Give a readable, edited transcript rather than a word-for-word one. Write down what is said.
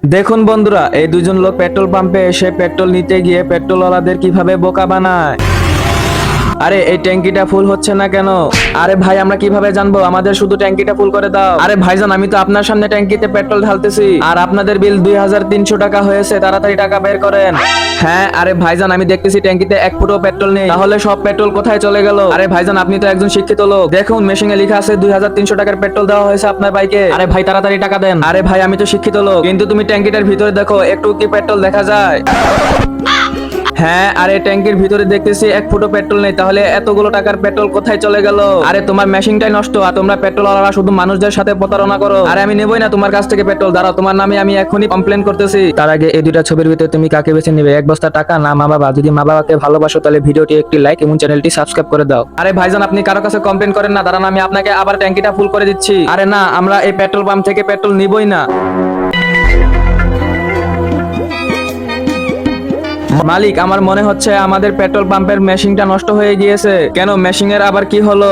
দেখুন বন্ধুরা, এই দুজন লোক পেট্রোল পাম্পে এসে পেট্রোল নিতে গিয়ে পেট্রোলওয়ালাদের কিভাবে বোকা বানায়। আরে এই ট্যাঙ্কিটা ফুল হচ্ছে না কেন? আরে ভাই, আমরা কিভাবে জানবো? আমাদের শুধু ট্যাঙ্কিটা ফুল করে দাও। আরে ভাইজান, আমি তো আপনার সামনে ট্যাঙ্কিতে পেট্রোল ঢালতেছি আর আপনাদের বিল 2300 টাকা হয়েছে, তাড়াতাড়ি টাকা বের করেন। হ্যাঁ, আরে ভাইজান, আমি দেখতেছি ট্যাঙ্কিতে এক ফুটও পেট্রোল নেই, তাহলে সব পেট্রোল কোথায় চলে গেল? আরে ভাইজান, আপনি তো একজন শিক্ষিত লোক, দেখুন মেশিনে লেখা আছে 2300 টাকার পেট্রোল দেওয়া হয়েছে আপনার বাইকে। আরে ভাই, তাড়াতাড়ি টাকা দেন। আরে ভাই, আমি তো শিক্ষিত লোক, কিন্তু তুমি ট্যাঙ্কিটার ভিতরে দেখো, একটু কি পেট্রোল দেখা যায়? হ্যাঁ, আরে ট্যাঙ্কির ভিতরে দেখতেছি এক ফুটো পেট্রোল নেই, তাহলে এতগুলো টাকার পেট্রোল কোথায় চলে গেল? আরে তোমার মেশিনটাই নষ্ট, আর তোমরা পেট্রোলওয়ালারা শুধু মানুষদের সাথে প্রতারণা করো। আরে আমি নেবই না তোমার কাছ থেকে পেট্রোল, দাঁড়াও, তোমার নামে আমি এখনই কমপ্লেন করতেছি। তার আগে এই দুইটা ছবির ভিতরে তুমি কাকে বেছে নেবে, এক বস্তা টাকা না মা বাবা? যদি মা বাবাকে ভালোবাসো তাহলে ভিডিওটি একটি লাইক এবং চ্যানেলটি সাবস্ক্রাইব করে দাও। আরে ভাইজান, আপনি কারো কাছে কমপ্লেন করেন না, দাঁড়ান, আমি আপনাকে আবার ট্যাঙ্কিটা ফুল করে দিচ্ছি। আরে না, আমরা এই পেট্রোল পাম্প থেকে পেট্রোল নিবই না। মালিক, আমার মনে হচ্ছে আমাদের পেট্রোল পাম্পের মেশিনটা নষ্ট হয়ে গিয়েছে। কেন, মেশিনের আবার কি হলো?